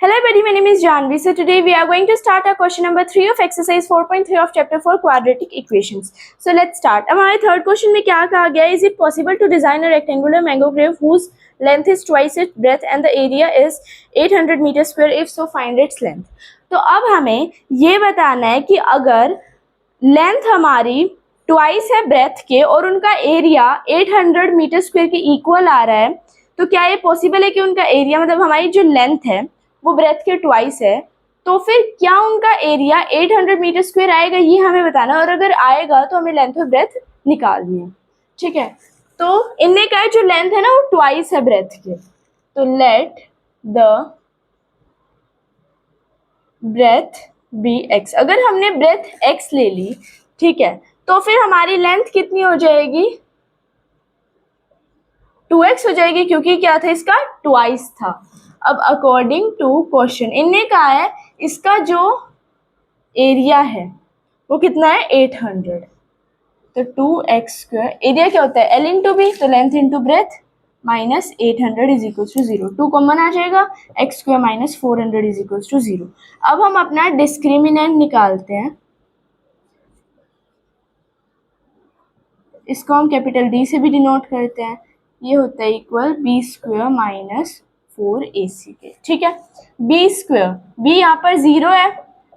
Hello everybody, my name is Janvi. So today we are going to start our question number 3 of exercise 4.3 of chapter 4 quadratic equations. So let's start. अब हमारे third question में क्या कहा गया? Is it possible to design a rectangular mango grove whose length is twice its breadth and the area is 800 meters square? If so, find its length. तो अब हमें ये बताना है कि अगर लेंथ हमारी ट्वाइस है ब्रेथ के और उनका एरिया 800 मीटर स्क्वायर के इक्वल आ रहा है, तो क्या ये पॉसिबल है कि उनका एरिया मतलब हमारी जो लेंथ है वो ब्रेथ के ट्वाइस है, तो फिर क्या उनका एरिया 800 मीटर स्क्वायर आएगा, ये हमें बताना है। और अगर आएगा तो हमें लेंथ और ब्रेथ निकालनी है। ठीक है, तो इनने कहा है जो लेंथ है ना वो ट्वाइस है ब्रेथ के, तो let the breadth be x. अगर हमने ब्रेथ एक्स ले ली, ठीक है, तो फिर हमारी लेंथ कितनी हो जाएगी? 2x हो जाएगी, क्योंकि क्या था इसका ट्वाइस था। अब अकॉर्डिंग टू क्वेश्चन इनने कहा है इसका जो एरिया है वो कितना है? 800। तो 2x स्क्वायर, एरिया क्या होता है? L इंटू बी, तो length into breadth minus 800 is equal to 0। 2 common आ जाएगा, x square minus 400 is equal to 0। अब हम अपना डिस्क्रिमिनेंट निकालते हैं। इसको हम कैपिटल डी से भी डिनोट करते हैं। ये होता है equal B square minus 4ac के। ठीक है, बी स्क्वायर, बी यहाँ पर 0 है,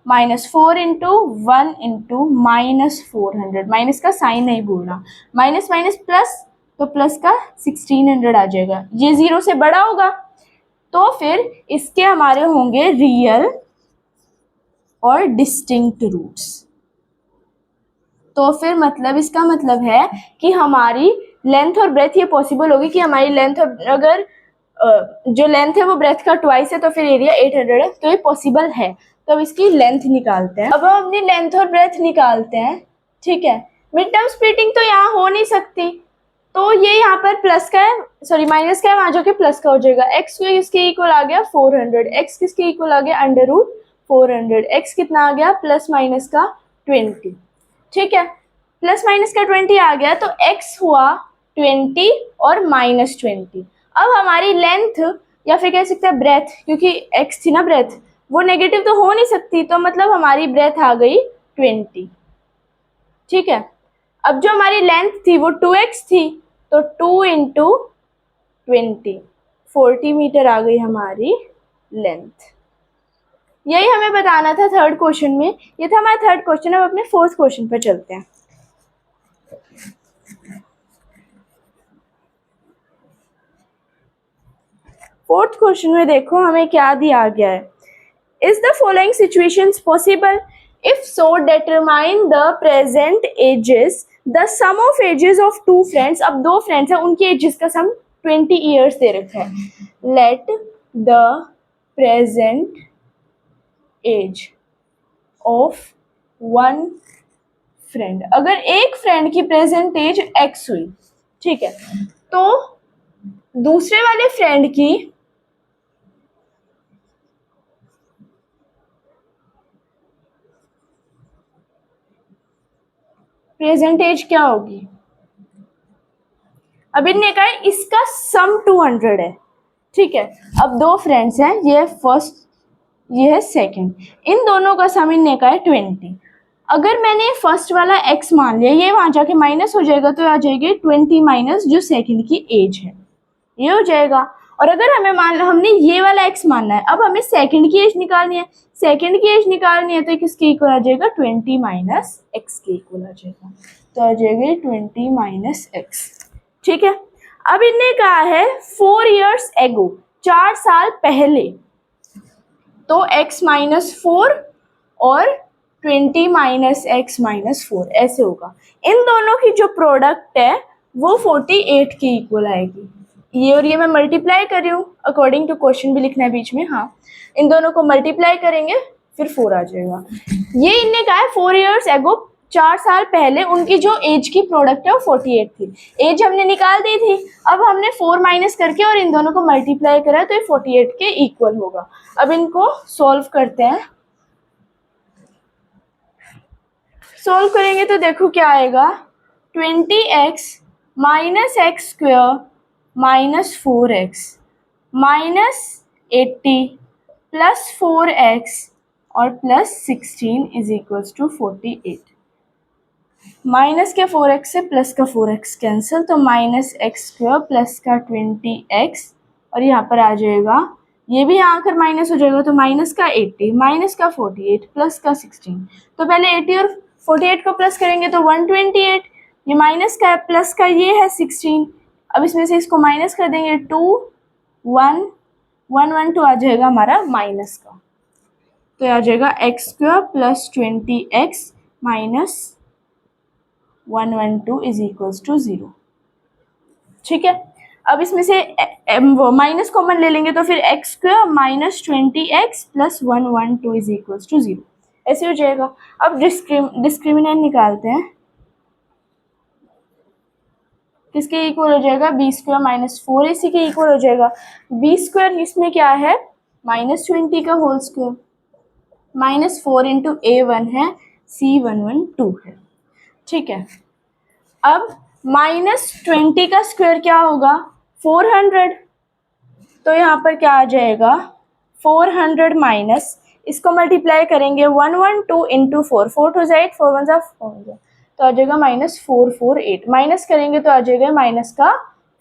minus 4 into 1 into minus 400, minus का साइन नहीं भूलना, माइनस माइनस प्लस, तो प्लस का 1600 आ जाएगा। ये 0 से बड़ा होगा तो फिर इसके हमारे होंगे रियल और डिस्टिंक्ट रूट्स। तो फिर मतलब इसका मतलब है कि हमारी लेंथ और ब्रेथ ये पॉसिबल होगी कि हमारी लेंथ, अगर जो लेंथ है वो ब्रेथ का ट्वाइस है तो फिर एरिया 800 है, तो ये पॉसिबल है। तो अब इसकी लेंथ निकालते हैं। अब हम अपनी लेंथ और ब्रेथ निकालते हैं। ठीक है, मिड टर्म स्प्लिटिंग तो यहाँ हो नहीं सकती, तो ये यहाँ पर प्लस का है, सॉरी माइनस का है, वहाँ जाके प्लस का हो जाएगा। एक्स किसके इक्वल आ गया? 400। एक्स किसके इक्वल आ गया? Under root 400। एक्स कितना आ गया? प्लस माइनस का 20। ठीक है, प्लस माइनस का 20 आ गया, तो x हुआ 20 और माइनस 20। अब हमारी लेंथ या फिर कह सकते हैं ब्रेथ, क्योंकि x थी ना ब्रेथ, वो नेगेटिव तो हो नहीं सकती, तो मतलब हमारी ब्रेथ आ गई 20। ठीक है, अब जो हमारी लेंथ थी वो 2x थी, तो 2 इंटू 20, 40 मीटर आ गई हमारी लेंथ। यही हमें बताना था थर्ड क्वेश्चन में। ये था हमारा थर्ड क्वेश्चन। अब अपने फोर्थ क्वेश्चन पर चलते हैं। फोर्थ क्वेश्चन में देखो हमें क्या दिया गया है। Is the following situations possible? If so determine the present ages, the sum of ages of two friends. अब दो फ्रेंड्स हैं, उनकी एजेस का सम 20 ईयर्स दे रखा है। Let the present age of one friend. अगर एक फ्रेंड की प्रेजेंट एज x हुई, ठीक है, तो दूसरे वाले फ्रेंड की प्रेजेंट एज क्या होगी? अब इनने कहा इसका सम 200 है। ठीक है, अब दो फ्रेंड्स हैं, ये है फर्स्ट, ये है सेकंड, इन दोनों का सम इनने कहा है 20। अगर मैंने फर्स्ट वाला x मान लिया, ये वहां जाके माइनस हो जाएगा, तो आ जाएगी 20 माइनस जो सेकंड की एज है, ये हो जाएगा। और अगर हमें हमने ये वाला x मानना है, अब हमें सेकंड की एज निकालनी है। सेकंड की एज निकालनी है तो किसके इक्वल आ जाएगा? 20 माइनस एक्स के इक्वल आ जाएगा, तो आ जाएगा 20 माइनस एक्स। ठीक है, अब इनने कहा है 4 years एगो, 4 साल पहले, तो x माइनस 4 और 20 माइनस एक्स माइनस 4 ऐसे होगा। इन दोनों की जो प्रोडक्ट है वो 48 के इक्वल आएगी। ये और ये मैं मल्टीप्लाई कर रही हूँ, अकॉर्डिंग टू क्वेश्चन भी लिखना है बीच में। हाँ, इन दोनों को मल्टीप्लाई करेंगे फिर 4 आ जाएगा। ये इनने कहा है 4 years एगो, 4 साल पहले उनकी जो एज की प्रोडक्ट है वो 48 थी। एज हमने निकाल दी थी, अब हमने 4 माइनस करके और इन दोनों को मल्टीप्लाई करा तो ये 48 के इक्वल होगा। अब इनको सॉल्व करते हैं। सॉल्व करेंगे तो देखो क्या आएगा, 20x minus x square minus 4x minus 80 plus 4x और plus 16 is equals to 48। Minus के 4x से प्लस का 4x कैंसिल, तो माइनस एक्स स्क्वायर प्लस का 20x, और यहाँ पर आ जाएगा, ये भी यहाँ आकर माइनस हो जाएगा, तो माइनस का 80 माइनस का 48 प्लस का 16। तो पहले 80 और 48 को प्लस करेंगे तो 128, ये माइनस का है, प्लस का ये है 16। अब इसमें से इसको माइनस कर देंगे, 2 1 1 1 2 आ जाएगा हमारा माइनस का, तो आ जाएगा x square plus 20x minus 112 is equals to 0। ठीक है, अब इसमें से वो माइनस कॉमन ले लेंगे, तो फिर x square minus 20x plus 112 is equals to 0 ऐसे हो जाएगा। अब डिस्क्रिमिनेंट निकालते हैं, किसके इक्वल हो जाएगा, बी स्क्वायर माइनस 4ac के इक्वल हो जाएगा। बी स्क्वायर इसमें क्या है, माइनस 20 का whole square, minus 4 into a1 है, c112 है। ठीक है, अब माइनस 20 का स्क्वायर क्या होगा, 400, तो यहाँ पर क्या आ जाएगा, 400 माइनस, इसको मल्टीप्लाई करेंगे 112 इंटू 4, 4 टू 8, 4 1 4, तो आ जाएगा माइनस 448, माइनस करेंगे तो आ जाएगा माइनस का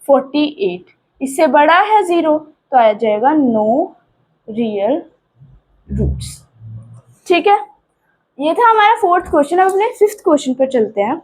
48, इससे बड़ा है 0, तो आ जाएगा नो रियल रूट्स। ठीक है, ये था हमारा फोर्थ क्वेश्चन। अब अपने फिफ्थ क्वेश्चन पर चलते हैं।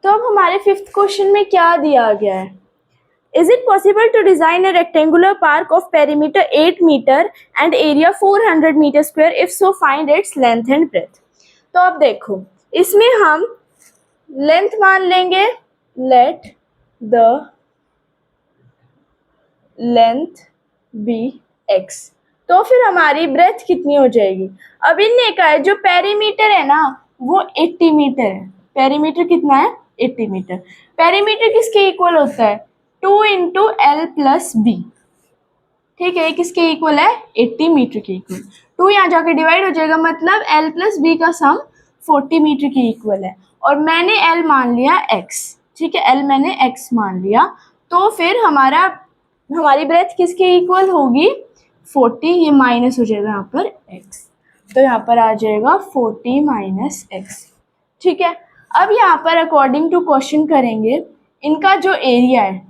तो अब हमारे फिफ्थ क्वेश्चन में क्या दिया गया है, is it possible to design a rectangular park of perimeter 8 metre and area 400 metre square, if so find its length and breadth. तो अब देखो, इसमें हम लेंथ मान लेंगे, let the length be x, तो फिर हमारी ब्रेथ कितनी हो जाएगी। अब इनने कहा है जो पेरीमीटर है ना वो 80 मीटर है, पेरीमीटर कितना है, 80 मीटर। पेरीमीटर किसके इक्वल होता है, 2 इंटू एल प्लस बी। ठीक है, किसके इक्वल है, 80 मीटर के इक्वल। 2 यहाँ जाकर डिवाइड हो जाएगा, मतलब एल प्लस बी का सम 40 मीटर के इक्वल है, और मैंने एल मान लिया x। ठीक है, एल मैंने x मान लिया, तो फिर हमारी ब्रेथ किसके इक्वल होगी, 40, ये माइनस हो जाएगा यहाँ पर x, तो यहाँ पर आ जाएगा 40 माइनस x। ठीक है, अब यहाँ पर अकॉर्डिंग टू क्वेश्चन करेंगे, इनका जो एरिया है,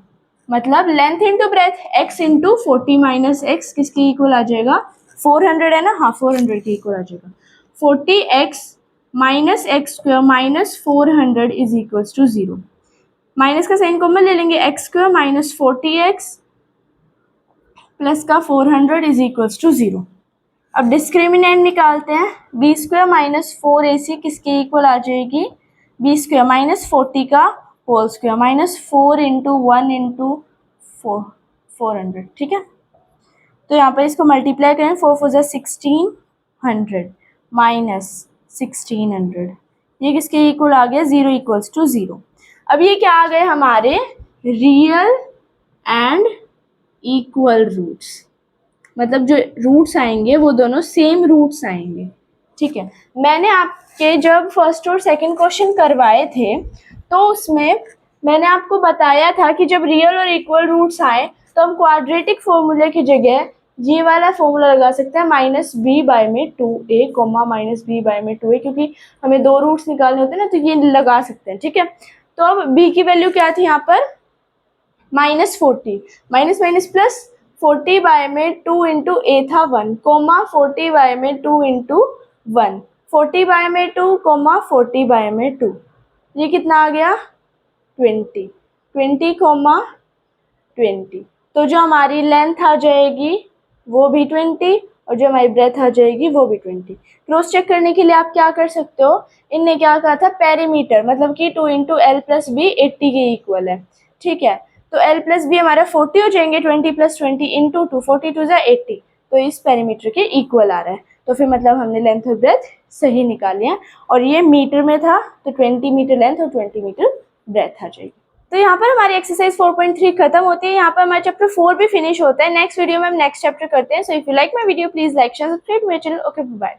मतलब length into breath, x into 40 minus x किसके इक्वल आ जाएगा, 400 है ना, हाँ 400 के इक्वल आ जाएगा। 40x minus x square minus 400 is equals to 0, minus का साइन कॉमन ले लेंगे, x square minus 40x plus का 400 इज इक्वल्स टू 0। अब डिस्क्रिमिनेंट निकालते हैं, बी स्क्वायर माइनस 4ac किसके इक्वल आ जाएगी, बी स्क्वायर माइनस 40 का whole square minus 4 into 1 into 400। ठीक है, तो यहाँ पर इसको मल्टीप्लाई करें, 4 4 जा 1600 माइनस 1600, ये किसके इक्वल आ गया, 0 इक्वल्स टू 0। अब ये क्या आ गए हमारे रियल एंड इक्वल रूट्स, मतलब जो रूट्स आएंगे वो दोनों सेम रूट्स आएंगे। ठीक है, मैंने आपके जब फर्स्ट और सेकंड क्वेश्चन करवाए थे तो उसमें मैंने आपको बताया था कि जब रियल और इक्वल रूट्स आए तो हम क्वाड्रेटिक फॉर्मूले की जगह ये वाला फॉर्मूला लगा सकते हैं, माइनस बी बाय में 2a comma minus B bye में 2a, क्योंकि हमें दो रूट्स निकालने होते हैं ना, तो ये लगा सकते हैं। ठीक है, तो अब b की वैल्यू क्या थी यहाँ पर, minus 40, minus minus plus 40 by में 2 इंटू ए था 1 कोमा 40 बाय में 2 इंटू 1, 40 बाय में 2 कोमा 40 बाय में 2, ये कितना आ गया 20, 20 कोमा 20, तो जो हमारी लेंथ आ जाएगी वो भी 20 और जो हमारी ब्रेथ आ जाएगी वो भी 20। क्रॉस चेक करने के लिए आप क्या कर सकते हो, इनने क्या कहा था, पेरीमीटर मतलब कि 2 इंटू एल प्लस बी 80 के इक्वल है। ठीक है, तो एल प्लस बी हमारा 40 हो जाएंगे, 20 प्लस 20 इंटू 2, 42 जा 80, तो इस पेरीमीटर के इक्वल आ रहा है, तो फिर मतलब हमने लेंथ और ब्रेथ सही निकाली है, और ये मीटर में था तो 20 मीटर लेंथ और 20 मीटर ब्रेथ आ जाएगी। तो यहाँ पर हमारी एक्सरसाइज 4.3 खत्म होती है। यहाँ पर हमारा चैप्टर 4 भी फिनिश होता है। नेक्स्ट वीडियो में हम नेक्स्ट चैप्टर करते हैं। So if you like my video please like share subscribe my channel. Okay bye.